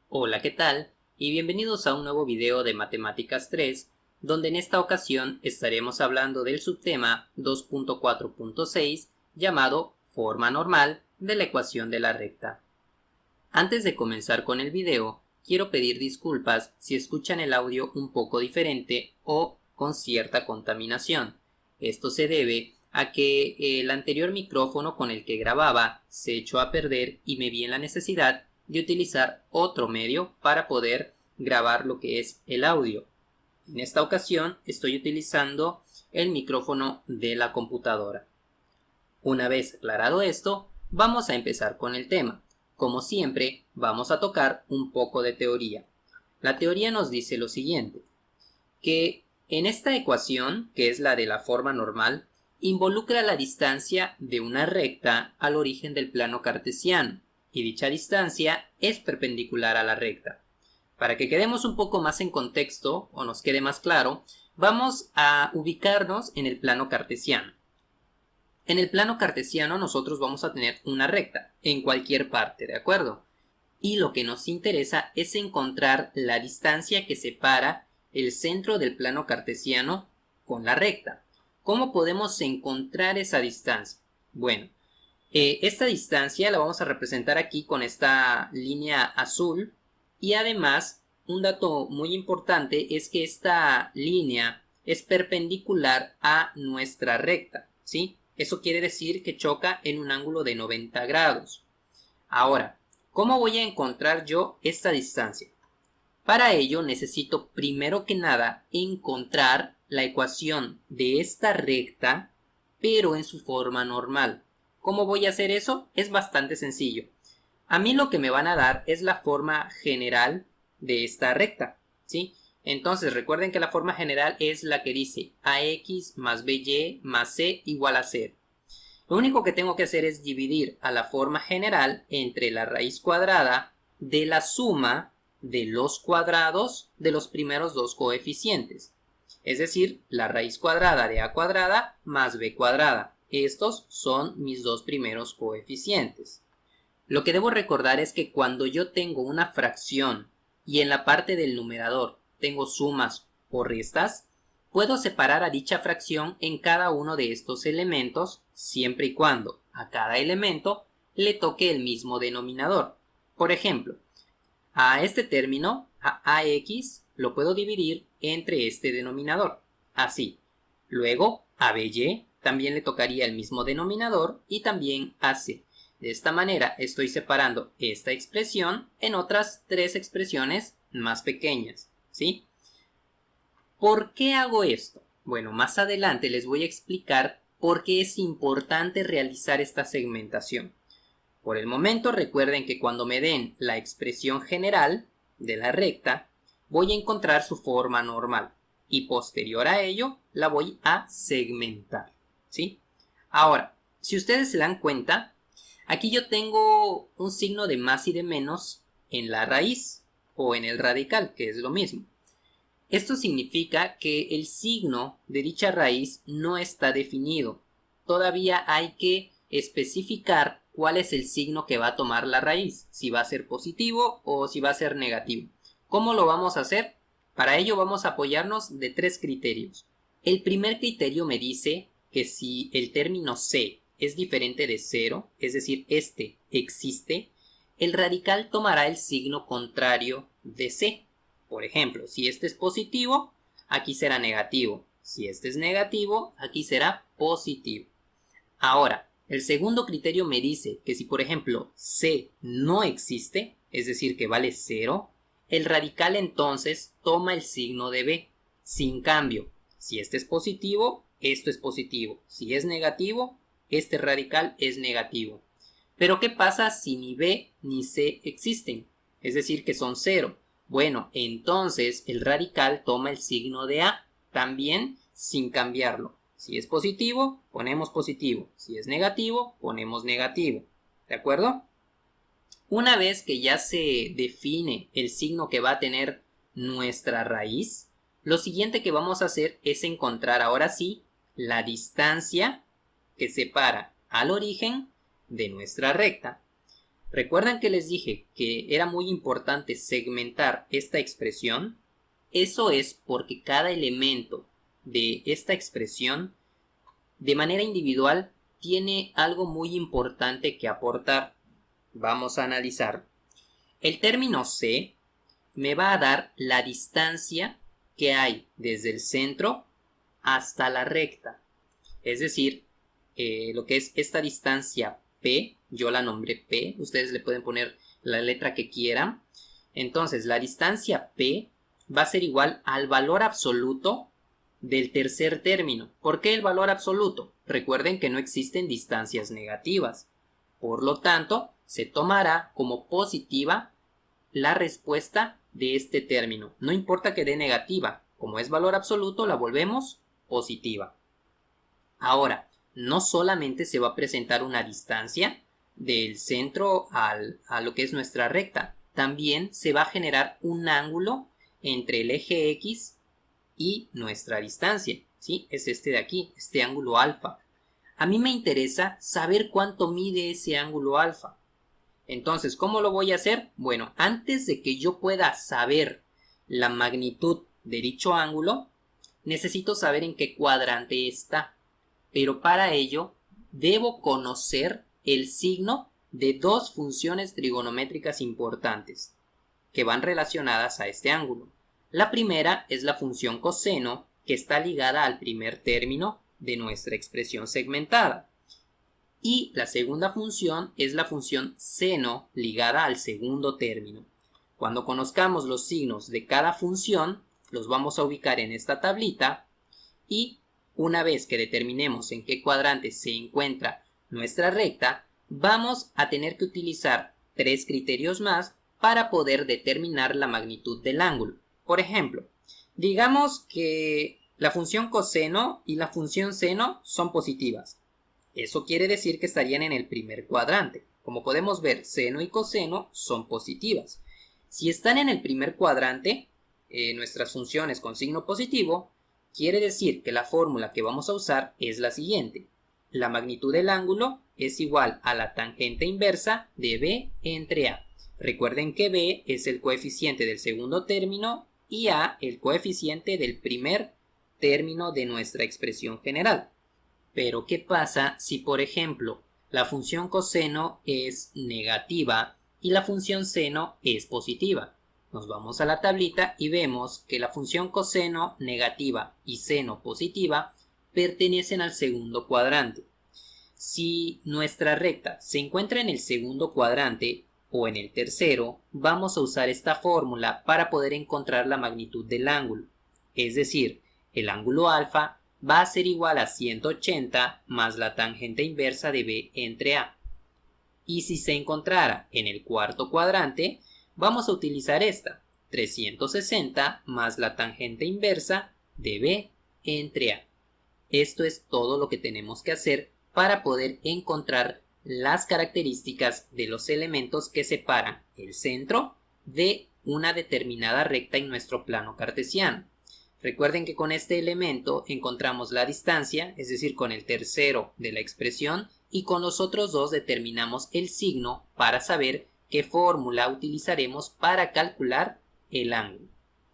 Hola, ¿qué tal? Y bienvenidos a un nuevo video de Matemáticas 3, donde en esta ocasión estaremos hablando del subtema 2.4.6 llamado forma normal de la ecuación de la recta. Antes de comenzar con el video, quiero pedir disculpas si escuchan el audio un poco diferente o con cierta contaminación. Esto se debe a que el anterior micrófono con el que grababa se echó a perder y me vi en la necesidad de utilizar otro medio para poder grabar lo que es el audio. En esta ocasión estoy utilizando el micrófono de la computadora. Una vez aclarado esto, vamos a empezar con el tema. Como siempre, vamos a tocar un poco de teoría. La teoría nos dice lo siguiente, que en esta ecuación, que es la de la forma normal, involucra la distancia de una recta al origen del plano cartesiano, y dicha distancia es perpendicular a la recta. Para que quedemos un poco más en contexto, o nos quede más claro, vamos a ubicarnos en el plano cartesiano. En el plano cartesiano nosotros vamos a tener una recta en cualquier parte, ¿de acuerdo? Y lo que nos interesa es encontrar la distancia que separa el centro del plano cartesiano con la recta. ¿Cómo podemos encontrar esa distancia? Bueno, esta distancia la vamos a representar aquí con esta línea azul y además un dato muy importante es que esta línea es perpendicular a nuestra recta, ¿sí? Eso quiere decir que choca en un ángulo de 90 grados. Ahora, ¿cómo voy a encontrar yo esta distancia? Para ello necesito primero que nada encontrar la ecuación de esta recta, pero en su forma normal. ¿Cómo voy a hacer eso? Es bastante sencillo. A mí lo que me van a dar es la forma general de esta recta, ¿sí? Entonces recuerden que la forma general es la que dice ax más by más c igual a 0. Lo único que tengo que hacer es dividir a la forma general entre la raíz cuadrada de la suma de los cuadrados de los primeros dos coeficientes. Es decir, la raíz cuadrada de a cuadrada más b cuadrada. Estos son mis dos primeros coeficientes. Lo que debo recordar es que cuando yo tengo una fracción y en la parte del numerador tengo sumas o restas, puedo separar a dicha fracción en cada uno de estos elementos siempre y cuando a cada elemento le toque el mismo denominador. Por ejemplo, a este término, a ax, lo puedo dividir entre este denominador, así. Luego, a by también le tocaría el mismo denominador y también a c. De esta manera estoy separando esta expresión en otras tres expresiones más pequeñas, ¿sí? ¿Por qué hago esto? Bueno, más adelante les voy a explicar por qué es importante realizar esta segmentación. Por el momento recuerden que cuando me den la expresión general de la recta, voy a encontrar su forma normal y posterior a ello la voy a segmentar, ¿sí? Ahora, si ustedes se dan cuenta, aquí yo tengo un signo de más y de menos en la raíz o en el radical, que es lo mismo. Esto significa que el signo de dicha raíz no está definido. Todavía hay que especificar cuál es el signo que va a tomar la raíz, si va a ser positivo o si va a ser negativo. ¿Cómo lo vamos a hacer? Para ello vamos a apoyarnos de tres criterios. El primer criterio me dice que si el término c es diferente de 0, es decir, este existe, el radical tomará el signo contrario de c. Por ejemplo, si este es positivo, aquí será negativo. Si este es negativo, aquí será positivo. Ahora, el segundo criterio me dice que si, por ejemplo, c no existe, es decir, que vale 0, el radical entonces toma el signo de b. Sin cambio, si este es positivo, esto es positivo. Si es negativo, este radical es negativo. Pero ¿qué pasa si ni b ni c existen? Es decir, que son 0. Bueno, entonces el radical toma el signo de a, también sin cambiarlo. Si es positivo, ponemos positivo. Si es negativo, ponemos negativo. ¿De acuerdo? Una vez que ya se define el signo que va a tener nuestra raíz, lo siguiente que vamos a hacer es encontrar ahora sí la distancia que separa al origen de nuestra recta. ¿Recuerdan que les dije que era muy importante segmentar esta expresión? Eso es porque cada elemento de esta expresión, de manera individual, tiene algo muy importante que aportar. Vamos a analizar. El término C me va a dar la distancia que hay desde el centro hasta la recta. Es decir, lo que es esta distancia P, yo la nombré P, ustedes le pueden poner la letra que quieran. Entonces, la distancia P va a ser igual al valor absoluto del tercer término. ¿Por qué el valor absoluto? Recuerden que no existen distancias negativas. Por lo tanto, se tomará como positiva la respuesta de este término. No importa que dé negativa, como es valor absoluto, la volvemos positiva. Ahora, no solamente se va a presentar una distancia del centro a lo que es nuestra recta, también se va a generar un ángulo entre el eje X y nuestra distancia, ¿sí? Es este de aquí, este ángulo alfa. A mí me interesa saber cuánto mide ese ángulo alfa. Entonces, ¿cómo lo voy a hacer? Bueno, antes de que yo pueda saber la magnitud de dicho ángulo, necesito saber en qué cuadrante está. Pero para ello, debo conocer el signo de dos funciones trigonométricas importantes que van relacionadas a este ángulo. La primera es la función coseno, que está ligada al primer término de nuestra expresión segmentada. Y la segunda función es la función seno, ligada al segundo término. Cuando conozcamos los signos de cada función, los vamos a ubicar en esta tablita y una vez que determinemos en qué cuadrante se encuentra nuestra recta, vamos a tener que utilizar tres criterios más para poder determinar la magnitud del ángulo. Por ejemplo, digamos que la función coseno y la función seno son positivas. Eso quiere decir que estarían en el primer cuadrante. Como podemos ver, seno y coseno son positivas. Si están en el primer cuadrante, nuestras funciones con signo positivo, quiere decir que la fórmula que vamos a usar es la siguiente. La magnitud del ángulo es igual a la tangente inversa de B entre A. Recuerden que B es el coeficiente del segundo término y A el coeficiente del primer término de nuestra expresión general. Pero, ¿qué pasa si, por ejemplo, la función coseno es negativa y la función seno es positiva? Nos vamos a la tablita y vemos que la función coseno negativa y seno positiva pertenecen al segundo cuadrante. Si nuestra recta se encuentra en el segundo cuadrante o en el tercero, vamos a usar esta fórmula para poder encontrar la magnitud del ángulo. Es decir, el ángulo alfa va a ser igual a 180 más la tangente inversa de B entre A. Y si se encontrara en el cuarto cuadrante, vamos a utilizar esta, 360 más la tangente inversa de B entre A. Esto es todo lo que tenemos que hacer para poder encontrar las características de los elementos que separan el centro de una determinada recta en nuestro plano cartesiano. Recuerden que con este elemento encontramos la distancia, es decir, con el tercero de la expresión, y con los otros dos determinamos el signo para saber qué fórmula utilizaremos para calcular el ángulo.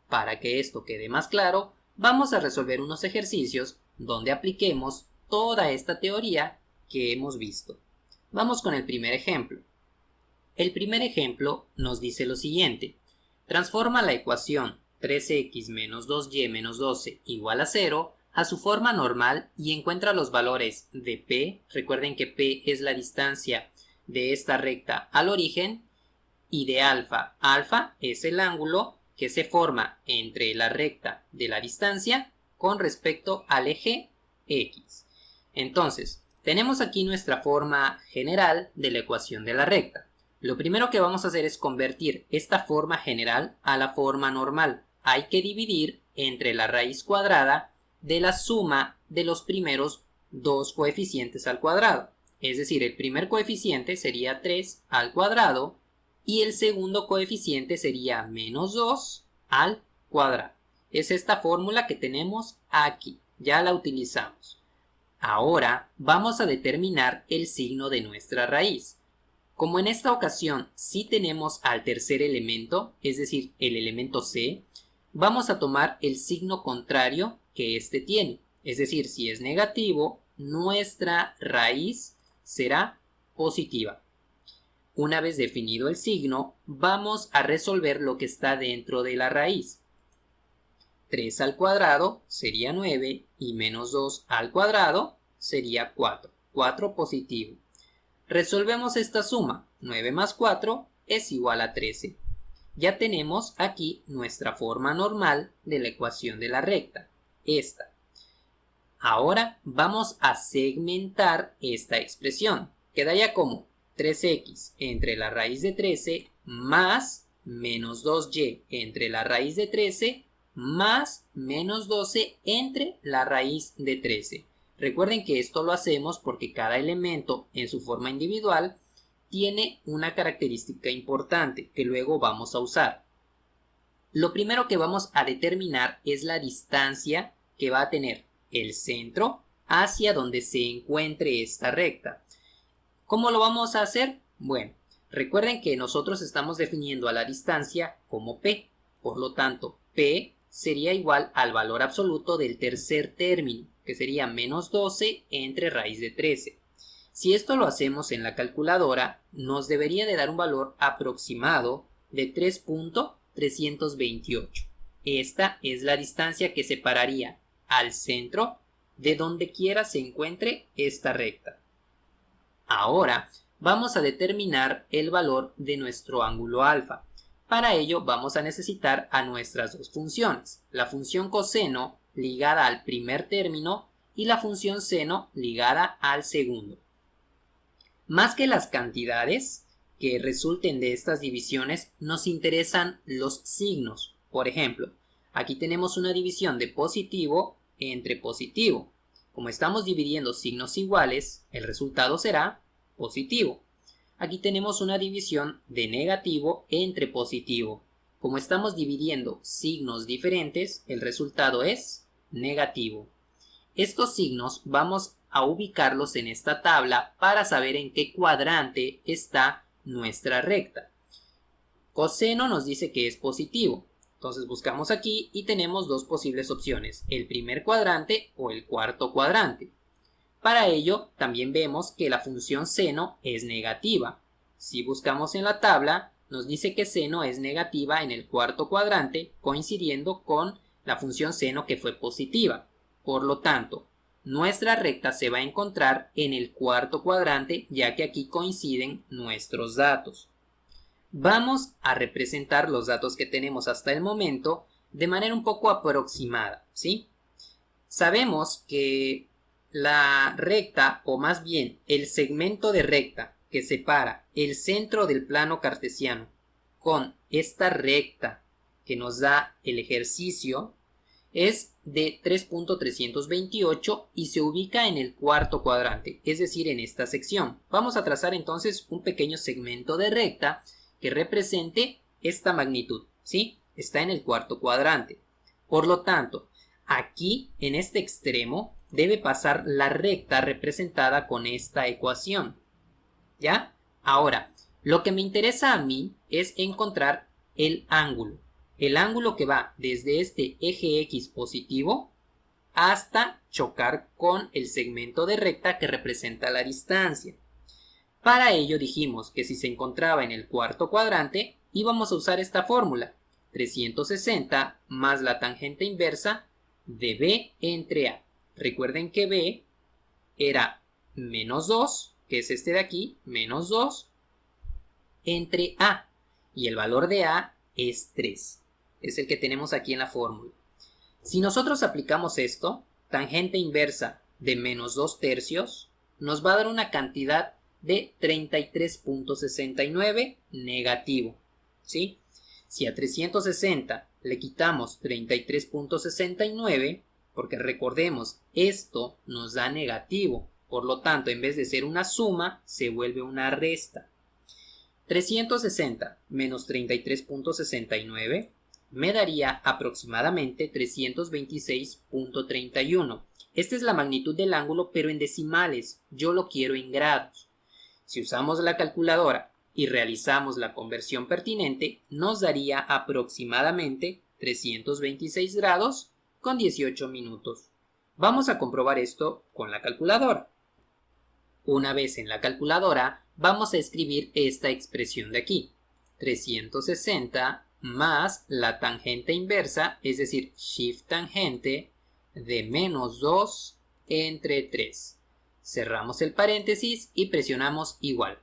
Para que esto quede más claro, vamos a resolver unos ejercicios donde apliquemos toda esta teoría que hemos visto. Vamos con el primer ejemplo. El primer ejemplo nos dice lo siguiente. Transforma la ecuación 3x menos 2y menos 12 igual a 0 a su forma normal y encuentra los valores de P. Recuerden que P es la distancia de esta recta al origen, y de alfa. Alfa es el ángulo que se forma entre la recta de la distancia con respecto al eje X. Entonces, tenemos aquí nuestra forma general de la ecuación de la recta. Lo primero que vamos a hacer es convertir esta forma general a la forma normal. Hay que dividir entre la raíz cuadrada de la suma de los primeros dos coeficientes al cuadrado. Es decir, el primer coeficiente sería 3 al cuadrado y el segundo coeficiente sería menos 2 al cuadrado. Es esta fórmula que tenemos aquí. Ya la utilizamos. Ahora vamos a determinar el signo de nuestra raíz. Como en esta ocasión sí tenemos al tercer elemento, es decir, el elemento c, vamos a tomar el signo contrario que éste tiene. Es decir, si es negativo, nuestra raíz será positiva. Una vez definido el signo, vamos a resolver lo que está dentro de la raíz. 3 al cuadrado sería 9 y menos 2 al cuadrado sería 4. 4 positivo. Resolvemos esta suma. 9 más 4 es igual a 13. Ya tenemos aquí nuestra forma normal de la ecuación de la recta. Esta. Ahora vamos a segmentar esta expresión. Quedaría como 3x entre la raíz de 13 más menos 2y entre la raíz de 13 más menos 12 entre la raíz de 13. Recuerden que esto lo hacemos porque cada elemento en su forma individual tiene una característica importante que luego vamos a usar. Lo primero que vamos a determinar es la distancia que va a tener el centro hacia donde se encuentre esta recta. ¿Cómo lo vamos a hacer? Bueno, recuerden que nosotros estamos definiendo a la distancia como P. Por lo tanto, P sería igual al valor absoluto del tercer término, que sería menos 12 entre raíz de 13. Si esto lo hacemos en la calculadora, nos debería de dar un valor aproximado de 3.328. Esta es la distancia que separaría al centro de donde quiera se encuentre esta recta. Ahora vamos a determinar el valor de nuestro ángulo alfa. Para ello vamos a necesitar a nuestras dos funciones, la función coseno ligada al primer término y la función seno ligada al segundo. Más que las cantidades que resulten de estas divisiones, nos interesan los signos. Por ejemplo, aquí tenemos una división de positivo entre positivo. Como estamos dividiendo signos iguales, el resultado será positivo. Aquí tenemos una división de negativo entre positivo. Como estamos dividiendo signos diferentes, el resultado es negativo. Estos signos vamos a ubicarlos en esta tabla para saber en qué cuadrante está nuestra recta. Coseno nos dice que es positivo. Entonces buscamos aquí y tenemos dos posibles opciones, el primer cuadrante o el cuarto cuadrante. Para ello, también vemos que la función seno es negativa. Si buscamos en la tabla, nos dice que seno es negativa en el cuarto cuadrante, coincidiendo con la función seno que fue positiva. Por lo tanto, nuestra recta se va a encontrar en el cuarto cuadrante, ya que aquí coinciden nuestros datos. Vamos a representar los datos que tenemos hasta el momento de manera un poco aproximada, ¿sí? Sabemos que la recta, o más bien el segmento de recta que separa el centro del plano cartesiano con esta recta que nos da el ejercicio es de 3.328 y se ubica en el cuarto cuadrante, es decir, en esta sección. Vamos a trazar entonces un pequeño segmento de recta que represente esta magnitud, ¿sí? Está en el cuarto cuadrante. Por lo tanto, aquí en este extremo debe pasar la recta representada con esta ecuación. ¿Ya? Ahora, lo que me interesa a mí es encontrar el ángulo. El ángulo que va desde este eje X positivo hasta chocar con el segmento de recta que representa la distancia. Para ello dijimos que si se encontraba en el cuarto cuadrante, íbamos a usar esta fórmula, 360 más la tangente inversa de B entre A. Recuerden que B era menos 2, que es este de aquí, menos 2, entre A. Y el valor de A es 3. Es el que tenemos aquí en la fórmula. Si nosotros aplicamos esto, tangente inversa de menos 2 tercios, nos va a dar una cantidad de 33.69 negativo, ¿sí? Si a 360 le quitamos 33.69, porque recordemos, esto nos da negativo, por lo tanto, en vez de ser una suma, se vuelve una resta. 360 menos 33.69 me daría aproximadamente 326.31. Esta es la magnitud del ángulo, pero en decimales. Yo lo quiero en grados. Si usamos la calculadora y realizamos la conversión pertinente, nos daría aproximadamente 326 grados con 18 minutos. Vamos a comprobar esto con la calculadora. Una vez en la calculadora, vamos a escribir esta expresión de aquí. 360 más la tangente inversa, es decir, shift tangente de menos 2 entre 3. Cerramos el paréntesis y presionamos igual.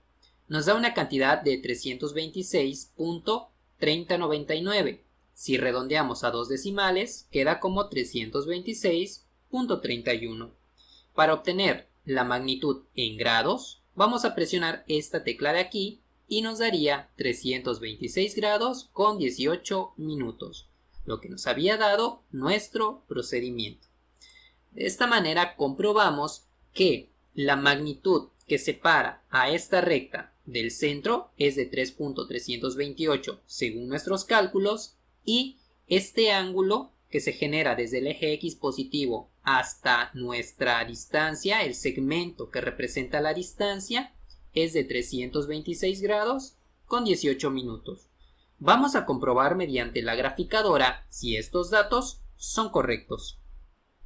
Nos da una cantidad de 326.3099. Si redondeamos a dos decimales, queda como 326.31. Para obtener la magnitud en grados, vamos a presionar esta tecla de aquí y nos daría 326 grados con 18 minutos, lo que nos había dado nuestro procedimiento. De esta manera comprobamos que la magnitud que separa a esta recta del centro es de 3.328 según nuestros cálculos, y este ángulo que se genera desde el eje X positivo hasta nuestra distancia, el segmento que representa la distancia, es de 326 grados con 18 minutos. Vamos a comprobar mediante la graficadora si estos datos son correctos.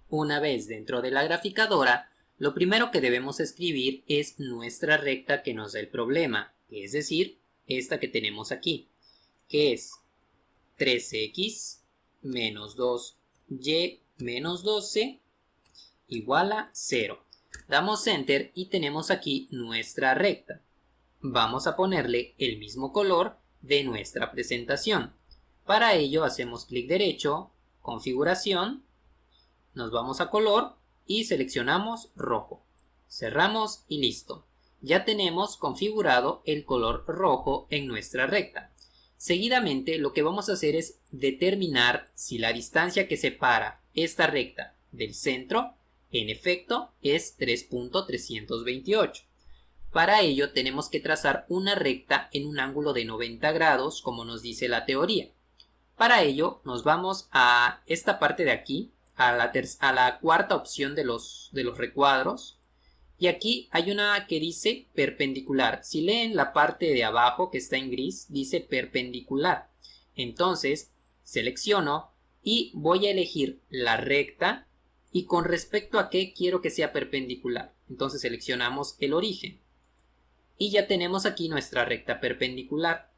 Una vez dentro de la graficadora, lo primero que debemos escribir es nuestra recta que nos da el problema, es decir, esta que tenemos aquí, que es 3x menos 2y menos 12 igual a 0. Damos Enter y tenemos aquí nuestra recta. Vamos a ponerle el mismo color de nuestra presentación. Para ello hacemos clic derecho, configuración, nos vamos a color y seleccionamos rojo. Cerramos y listo. Ya tenemos configurado el color rojo en nuestra recta. Seguidamente lo que vamos a hacer es determinar si la distancia que separa esta recta del centro en efecto es 3.328. Para ello tenemos que trazar una recta en un ángulo de 90 grados como nos dice la teoría. Para ello nos vamos a esta parte de aquí, a la cuarta opción de los recuadros, y aquí hay una que dice perpendicular. Si leen la parte de abajo que está en gris, dice perpendicular. Entonces selecciono y voy a elegir la recta y con respecto a qué quiero que sea perpendicular. Entonces seleccionamos el origen y ya tenemos aquí nuestra recta perpendicular.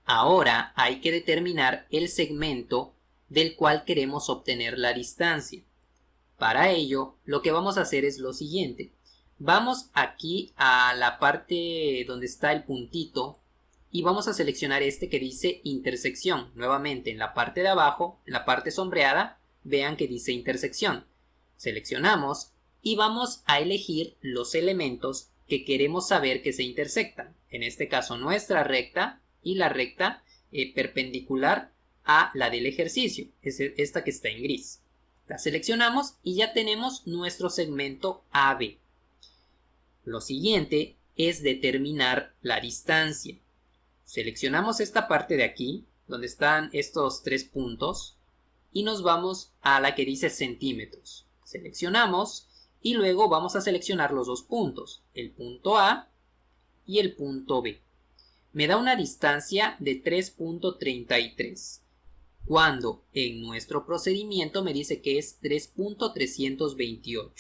Ahora hay que determinar el segmento del cual queremos obtener la distancia. Para ello, lo que vamos a hacer es lo siguiente. Vamos aquí a la parte donde está el puntito y vamos a seleccionar este que dice intersección. Nuevamente en la parte de abajo, en la parte sombreada, vean que dice intersección. Seleccionamos y vamos a elegir los elementos que queremos saber que se intersectan. En este caso nuestra recta y la recta perpendicular a la del ejercicio, es esta que está en gris. La seleccionamos y ya tenemos nuestro segmento AB. Lo siguiente es determinar la distancia. Seleccionamos esta parte de aquí, donde están estos tres puntos, y nos vamos a la que dice centímetros. Seleccionamos y luego vamos a seleccionar los dos puntos, el punto A y el punto B. Me da una distancia de 3.33. Cuando en nuestro procedimiento me dice que es 3.328.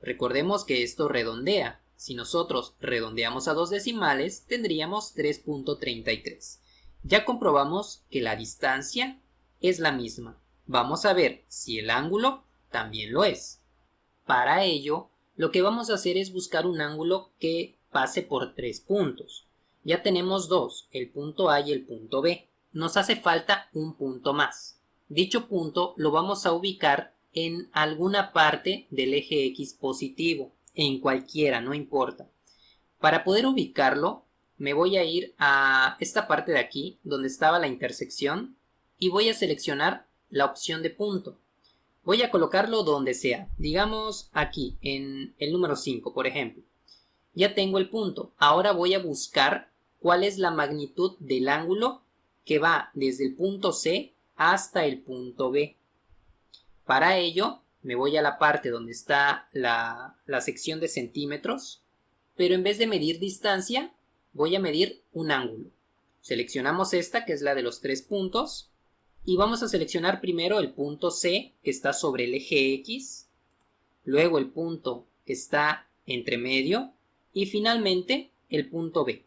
Recordemos que esto redondea. Si nosotros redondeamos a dos decimales, tendríamos 3.33. Ya comprobamos que la distancia es la misma. Vamos a ver si el ángulo también lo es. Para ello, lo que vamos a hacer es buscar un ángulo que pase por tres puntos. Ya tenemos dos, el punto A y el punto B. Nos hace falta un punto más. Dicho punto lo vamos a ubicar en alguna parte del eje X positivo, en cualquiera, no importa. Para poder ubicarlo, me voy a ir a esta parte de aquí, donde estaba la intersección, y voy a seleccionar la opción de punto. Voy a colocarlo donde sea, digamos aquí, en el número 5, por ejemplo. Ya tengo el punto. Ahora voy a buscar cuál es la magnitud del ángulo que va desde el punto C hasta el punto B. Para ello me voy a la parte donde está la sección de centímetros, pero en vez de medir distancia voy a medir un ángulo. Seleccionamos esta, que es la de los 3 puntos, y vamos a seleccionar primero el punto C, que está sobre el eje X, luego el punto que está entre medio, y finalmente el punto B.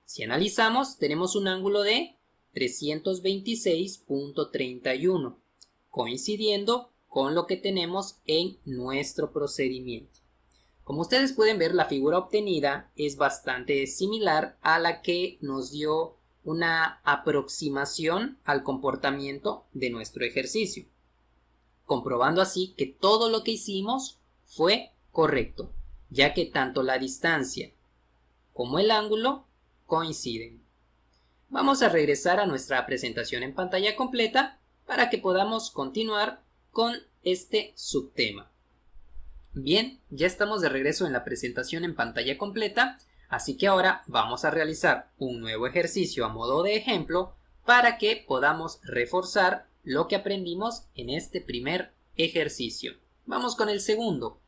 Si analizamos, tenemos un ángulo de 326.31, coincidiendo con lo que tenemos en nuestro procedimiento. Como ustedes pueden ver, la figura obtenida es bastante similar a la que nos dio una aproximación al comportamiento de nuestro ejercicio, comprobando así que todo lo que hicimos fue correcto, ya que tanto la distancia como el ángulo coinciden. Vamos a regresar a nuestra presentación en pantalla completa para que podamos continuar con este subtema. Bien, ya estamos de regreso en la presentación en pantalla completa, así que ahora vamos a realizar un nuevo ejercicio a modo de ejemplo para que podamos reforzar lo que aprendimos en este primer ejercicio. Vamos con el segundo.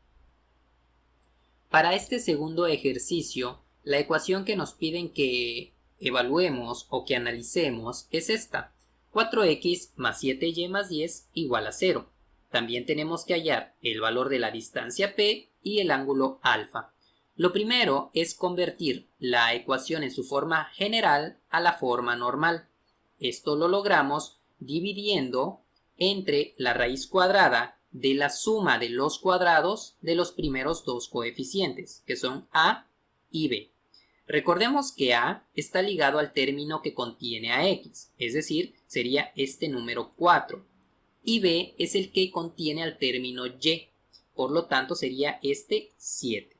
Para este segundo ejercicio, la ecuación que nos piden que evaluemos o que analicemos es esta: 4x más 7y más 10 igual a 0. También tenemos que hallar el valor de la distancia P y el ángulo alfa. Lo primero es convertir la ecuación en su forma general a la forma normal. Esto lo logramos dividiendo entre la raíz cuadrada de la suma de los cuadrados de los primeros dos coeficientes, que son a y b. Recordemos que a está ligado al término que contiene a x, es decir, sería este número 4. Y b es el que contiene al término y, por lo tanto sería este 7.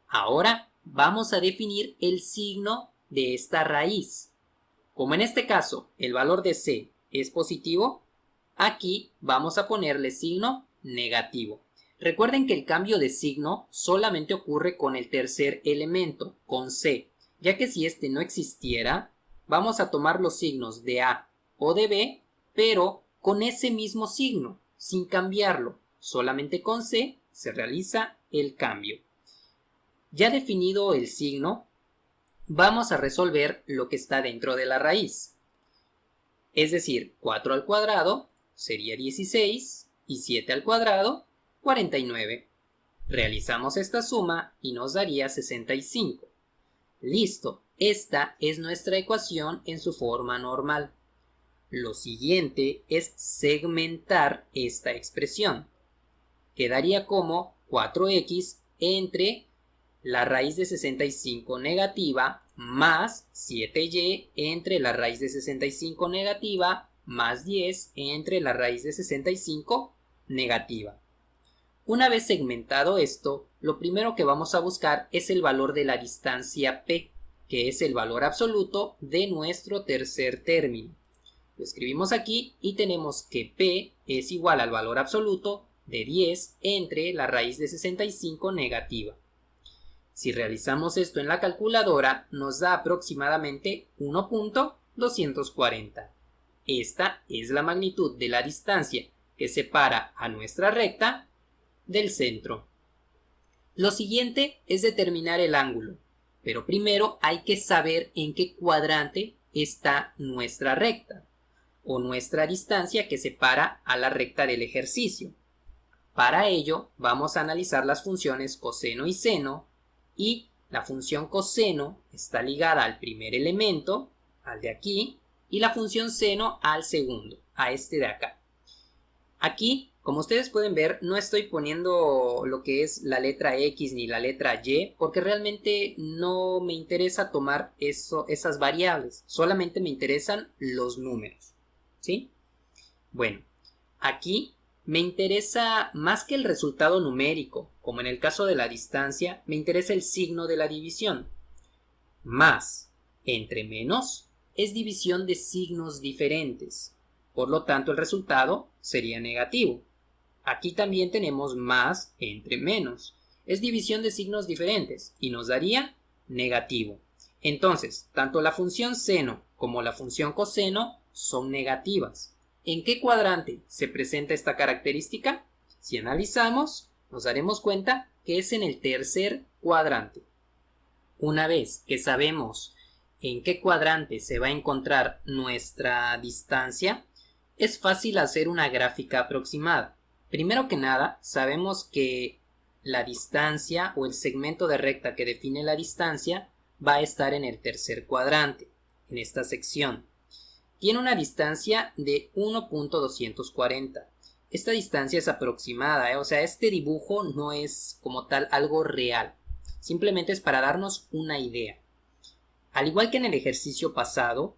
Ahora vamos a definir el signo de esta raíz. Como en este caso el valor de c es positivo, aquí vamos a ponerle signo negativo. Recuerden que el cambio de signo solamente ocurre con el tercer elemento, con c, ya que si este no existiera, vamos a tomar los signos de a o de b, pero con ese mismo signo, sin cambiarlo. Solamente con C se realiza el cambio. Ya definido el signo, vamos a resolver lo que está dentro de la raíz. Es decir, 4 al cuadrado sería 16 y 7 al cuadrado 49. Realizamos esta suma y nos daría 65. Listo, esta es nuestra ecuación en su forma normal. Lo siguiente es segmentar esta expresión. Quedaría como 4x entre la raíz de 65 negativa más 7y entre la raíz de 65 negativa más 10 entre la raíz de 65 negativa. Una vez segmentado esto, lo primero que vamos a buscar es el valor de la distancia p, que es el valor absoluto de nuestro tercer término. Lo escribimos aquí y tenemos que P es igual al valor absoluto de 10 entre la raíz de 65 negativa. Si realizamos esto en la calculadora, nos da aproximadamente 1.240. Esta es la magnitud de la distancia que separa a nuestra recta del centro. Lo siguiente es determinar el ángulo, pero primero hay que saber en qué cuadrante está nuestra recta, o nuestra distancia que separa a la recta del ejercicio. Para ello vamos a analizar las funciones coseno y seno, y la función coseno está ligada al primer elemento, al de aquí, y la función seno al segundo, a este de acá. Aquí, como ustedes pueden ver, no estoy poniendo lo que es la letra X ni la letra Y, porque realmente no me interesa tomar esas variables, solamente me interesan los números. ¿Sí? Bueno, aquí me interesa más que el resultado numérico, como en el caso de la distancia, me interesa el signo de la división. Más entre menos es división de signos diferentes, por lo tanto el resultado sería negativo. Aquí también tenemos más entre menos, es división de signos diferentes y nos daría negativo. Entonces, tanto la función seno como la función coseno son negativas. ¿En qué cuadrante se presenta esta característica? Si analizamos, nos daremos cuenta que es en el tercer cuadrante. Una vez que sabemos en qué cuadrante se va a encontrar nuestra distancia, es fácil hacer una gráfica aproximada. Primero que nada, sabemos que la distancia o el segmento de recta que define la distancia va a estar en el tercer cuadrante, en esta sección. Tiene una distancia de 1.240. Esta distancia es aproximada, o sea, este dibujo no es como tal algo real. Simplemente es para darnos una idea. Al igual que en el ejercicio pasado,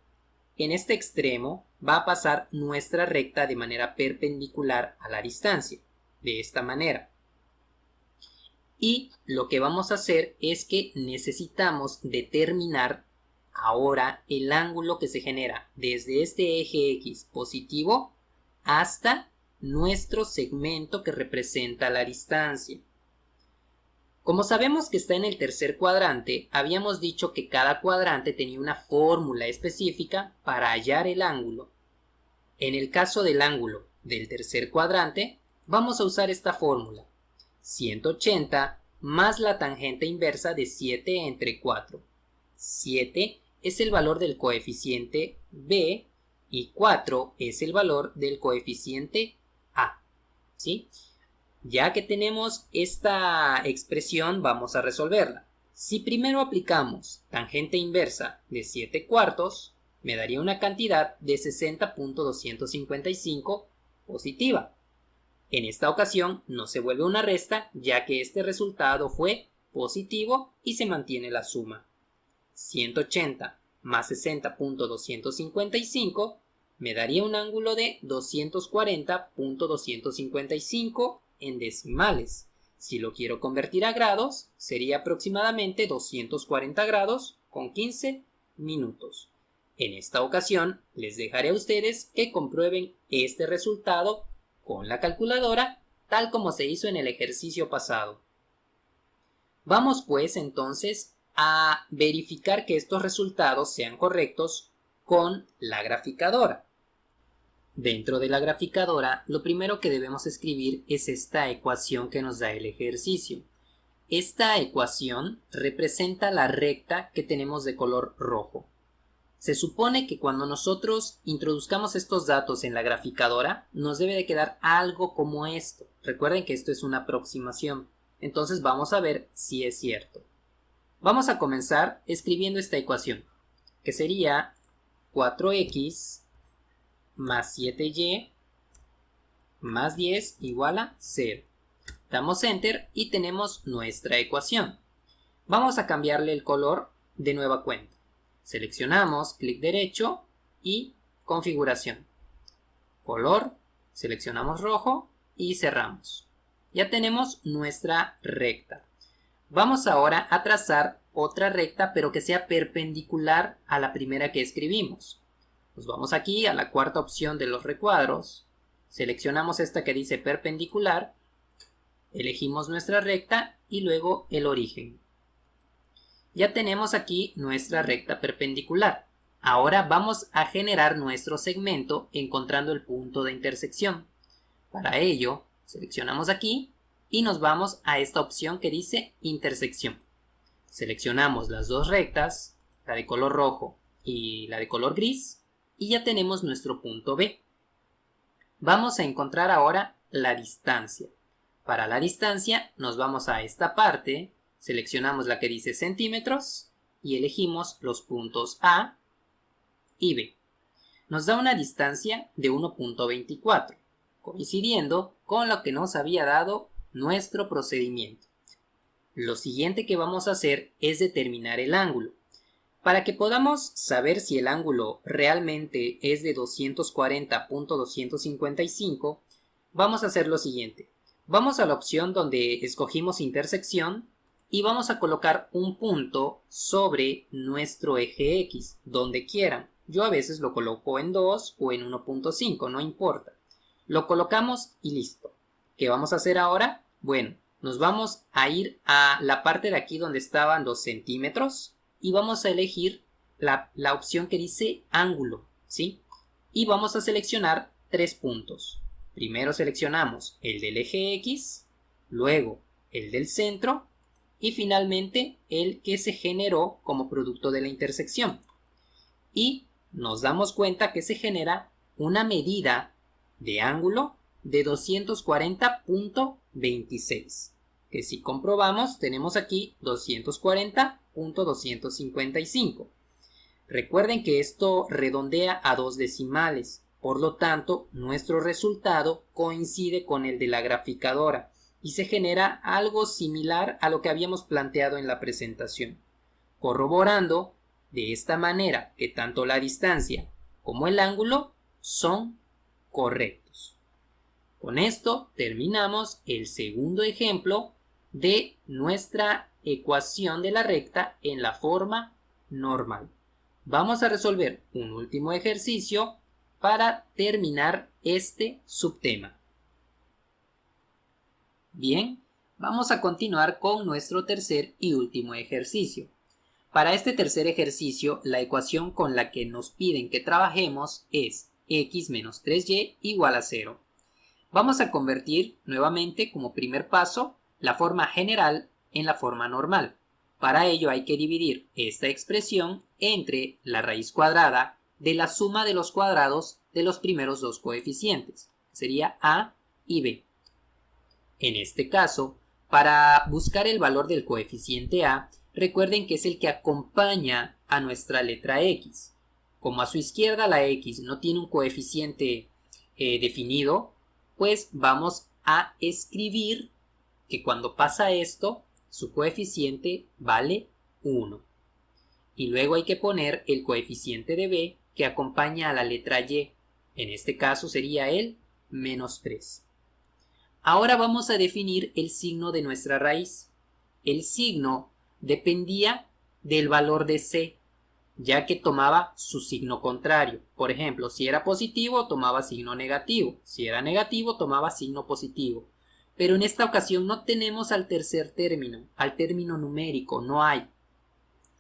en este extremo va a pasar nuestra recta de manera perpendicular a la distancia, de esta manera. Y lo que vamos a hacer es que necesitamos determinar ahora el ángulo que se genera desde este eje X positivo hasta nuestro segmento que representa la distancia. Como sabemos que está en el tercer cuadrante, habíamos dicho que cada cuadrante tenía una fórmula específica para hallar el ángulo. En el caso del ángulo del tercer cuadrante, vamos a usar esta fórmula: 180 más la tangente inversa de 7 entre 4. 7 es el valor del coeficiente b y 4 es el valor del coeficiente a. ¿Sí? Ya que tenemos esta expresión, vamos a resolverla. Si primero aplicamos tangente inversa de 7 cuartos, me daría una cantidad de 60.255 positiva. En esta ocasión no se vuelve una resta, ya que este resultado fue positivo y se mantiene la suma. 180 más 60.255 me daría un ángulo de 240.255 en decimales. Si lo quiero convertir a grados, sería aproximadamente 240 grados con 15 minutos. En esta ocasión, les dejaré a ustedes que comprueben este resultado con la calculadora, tal como se hizo en el ejercicio pasado. Vamos pues entonces a verificar que estos resultados sean correctos con la graficadora. Dentro de la graficadora, lo primero que debemos escribir es esta ecuación que nos da el ejercicio. Esta ecuación representa la recta que tenemos de color rojo. Se supone que cuando nosotros introduzcamos estos datos en la graficadora, nos debe de quedar algo como esto. Recuerden que esto es una aproximación. Entonces vamos a ver si es cierto. Vamos a comenzar escribiendo esta ecuación, que sería 4x más 7y más 10 igual a 0. Damos Enter y tenemos nuestra ecuación. Vamos a cambiarle el color de nueva cuenta. Seleccionamos, clic derecho y configuración. Color, seleccionamos rojo y cerramos. Ya tenemos nuestra recta. Vamos ahora a trazar otra recta, pero que sea perpendicular a la primera que escribimos. Nos vamos aquí a la cuarta opción de los recuadros, seleccionamos esta que dice perpendicular, elegimos nuestra recta y luego el origen. Ya tenemos aquí nuestra recta perpendicular. Ahora vamos a generar nuestro segmento encontrando el punto de intersección. Para ello, seleccionamos aquí y nos vamos a esta opción que dice intersección. Seleccionamos las dos rectas, la de color rojo y la de color gris, y ya tenemos nuestro punto B. Vamos a encontrar ahora la distancia. Para la distancia nos vamos a esta parte, seleccionamos la que dice centímetros y elegimos los puntos A y B. Nos da una distancia de 1.24, coincidiendo con lo que nos había dado nuestro procedimiento. Lo siguiente que vamos a hacer es determinar el ángulo. Para que podamos saber si el ángulo realmente es de 240.255, vamos a hacer lo siguiente. Vamos a la opción donde escogimos intersección y vamos a colocar un punto sobre nuestro eje X, donde quieran. Yo a veces lo coloco en 2 o en 1.5, no importa. Lo colocamos y listo. ¿Qué vamos a hacer ahora? Bueno, nos vamos a ir a la parte de aquí donde estaban los centímetros y vamos a elegir la opción que dice ángulo, ¿sí? Y vamos a seleccionar 3 puntos. Primero seleccionamos el del eje X, luego el del centro y finalmente el que se generó como producto de la intersección. Y nos damos cuenta que se genera una medida de ángulo de 240.26, que si comprobamos tenemos aquí 240.255. Recuerden que esto redondea a 2 decimales, por lo tanto nuestro resultado coincide con el de la graficadora y se genera algo similar a lo que habíamos planteado en la presentación, corroborando de esta manera que tanto la distancia como el ángulo son correctos. Con esto terminamos el segundo ejemplo de nuestra ecuación de la recta en la forma normal. Vamos a resolver un último ejercicio para terminar este subtema. Bien, vamos a continuar con nuestro tercer y último ejercicio. Para este tercer ejercicio, la ecuación con la que nos piden que trabajemos es x menos 3y igual a 0. Vamos a convertir nuevamente como primer paso la forma general en la forma normal. Para ello hay que dividir esta expresión entre la raíz cuadrada de la suma de los cuadrados de los primeros dos coeficientes, sería a y b. En este caso, para buscar el valor del coeficiente a, recuerden que es el que acompaña a nuestra letra x. Como a su izquierda la x no tiene un coeficiente definido, pues vamos a escribir que cuando pasa esto, su coeficiente vale 1. Y luego hay que poner el coeficiente de b que acompaña a la letra y. En este caso sería el menos 3. Ahora vamos a definir el signo de nuestra raíz. El signo dependía del valor de c, ya que tomaba su signo contrario. Por ejemplo, si era positivo, tomaba signo negativo. Si era negativo, tomaba signo positivo. Pero en esta ocasión no tenemos al tercer término, al término numérico, no hay.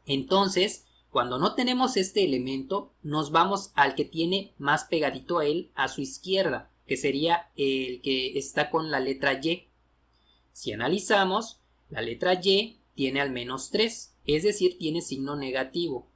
Entonces, cuando no tenemos este elemento, nos vamos al que tiene más pegadito a él, a su izquierda, que sería el que está con la letra y. Si analizamos, la letra y tiene al menos 3, es decir, tiene signo negativo.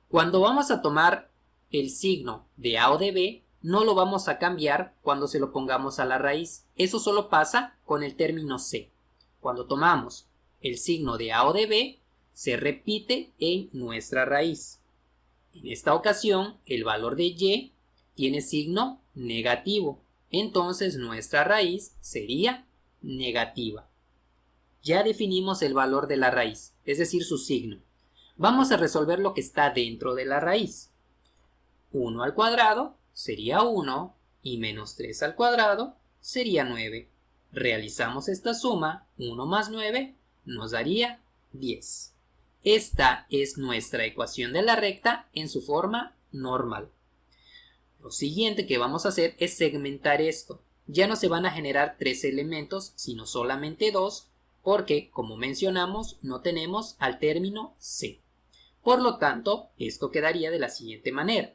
Cuando vamos a tomar el signo de a o de b, no lo vamos a cambiar cuando se lo pongamos a la raíz. Eso solo pasa con el término c. Cuando tomamos el signo de a o de b, se repite en nuestra raíz. En esta ocasión, el valor de y tiene signo negativo. Entonces, nuestra raíz sería negativa. Ya definimos el valor de la raíz, es decir, su signo. Vamos a resolver lo que está dentro de la raíz. 1 al cuadrado sería 1 y menos 3 al cuadrado sería 9. Realizamos esta suma, 1 más 9 nos daría 10. Esta es nuestra ecuación de la recta en su forma normal. Lo siguiente que vamos a hacer es segmentar esto. Ya no se van a generar 3 elementos, sino solamente 2, porque, como mencionamos, no tenemos al término c. Por lo tanto, esto quedaría de la siguiente manera.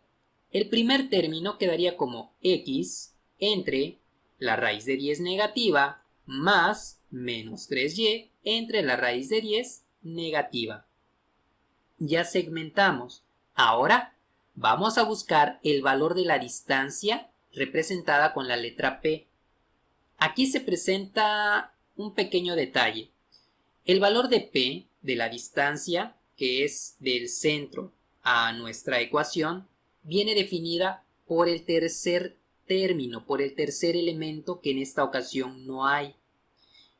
El primer término quedaría como x entre la raíz de 10 negativa más menos 3y entre la raíz de 10 negativa. Ya segmentamos. Ahora vamos a buscar el valor de la distancia representada con la letra P. Aquí se presenta un pequeño detalle. El valor de P, de la distancia, que es del centro a nuestra ecuación, viene definida por el tercer término, por el tercer elemento que en esta ocasión no hay.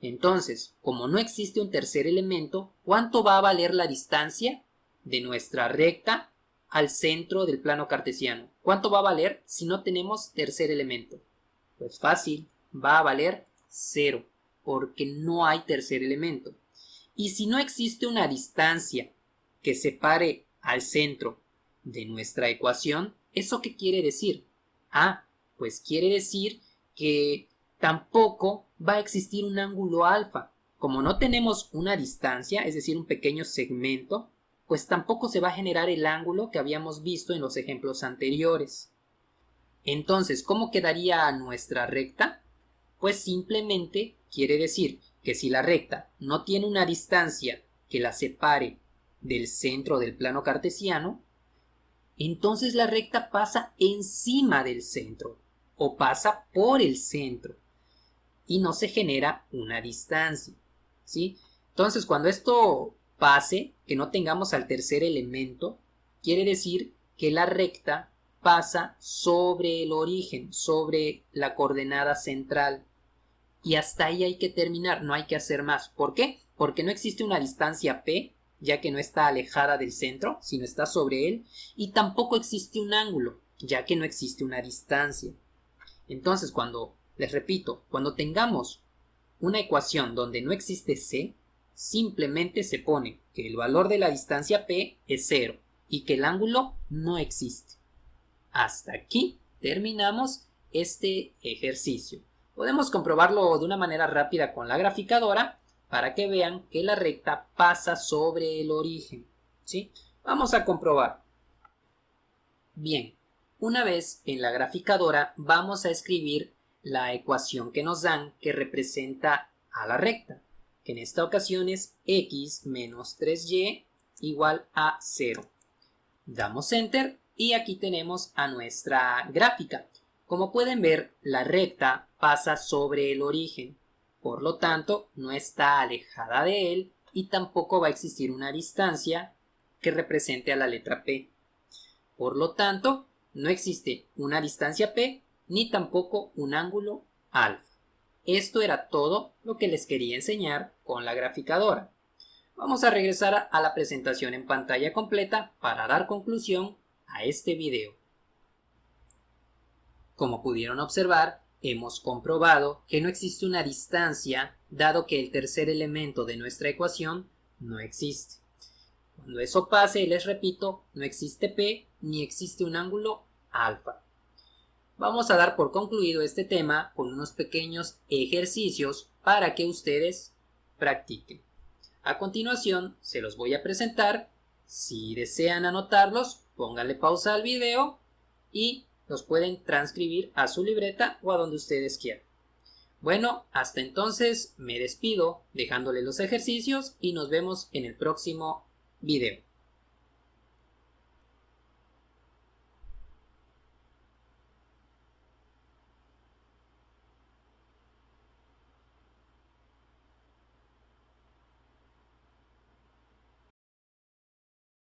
Entonces, como no existe un tercer elemento, ¿cuánto va a valer la distancia de nuestra recta al centro del plano cartesiano? ¿Cuánto va a valer si no tenemos tercer elemento? Pues fácil, va a valer 0, porque no hay tercer elemento. Y si no existe una distancia que separe al centro de nuestra ecuación, ¿eso qué quiere decir? Pues quiere decir que tampoco va a existir un ángulo alfa. Como no tenemos una distancia, es decir, un pequeño segmento, pues tampoco se va a generar el ángulo que habíamos visto en los ejemplos anteriores. Entonces, ¿cómo quedaría nuestra recta? Pues simplemente quiere decir que si la recta no tiene una distancia que la separe del centro del plano cartesiano, entonces la recta pasa encima del centro o pasa por el centro y no se genera una distancia, ¿sí? Entonces, cuando esto pase, que no tengamos al tercer elemento, quiere decir que la recta pasa sobre el origen, sobre la coordenada central. Y hasta ahí hay que terminar, no hay que hacer más. ¿Por qué? Porque no existe una distancia P, ya que no está alejada del centro, sino está sobre él, y tampoco existe un ángulo, ya que no existe una distancia. Entonces, les repito, cuando tengamos una ecuación donde no existe C, simplemente se pone que el valor de la distancia P es 0 y que el ángulo no existe. Hasta aquí terminamos este ejercicio. Podemos comprobarlo de una manera rápida con la graficadora para que vean que la recta pasa sobre el origen, ¿sí? Vamos a comprobar. Bien, una vez en la graficadora vamos a escribir la ecuación que nos dan que representa a la recta, que en esta ocasión es x menos 3y igual a 0. Damos Enter y aquí tenemos a nuestra gráfica. Como pueden ver, la recta pasa sobre el origen, por lo tanto no está alejada de él y tampoco va a existir una distancia que represente a la letra P. Por lo tanto, no existe una distancia P ni tampoco un ángulo alfa. Esto era todo lo que les quería enseñar con la graficadora. Vamos a regresar a la presentación en pantalla completa para dar conclusión a este video. Como pudieron observar, hemos comprobado que no existe una distancia dado que el tercer elemento de nuestra ecuación no existe. Cuando eso pase, les repito, no existe P ni existe un ángulo alfa. Vamos a dar por concluido este tema con unos pequeños ejercicios para que ustedes practiquen. A continuación se los voy a presentar. Si desean anotarlos, pónganle pausa al video y los pueden transcribir a su libreta o a donde ustedes quieran. Bueno, hasta entonces me despido dejándole los ejercicios y nos vemos en el próximo video.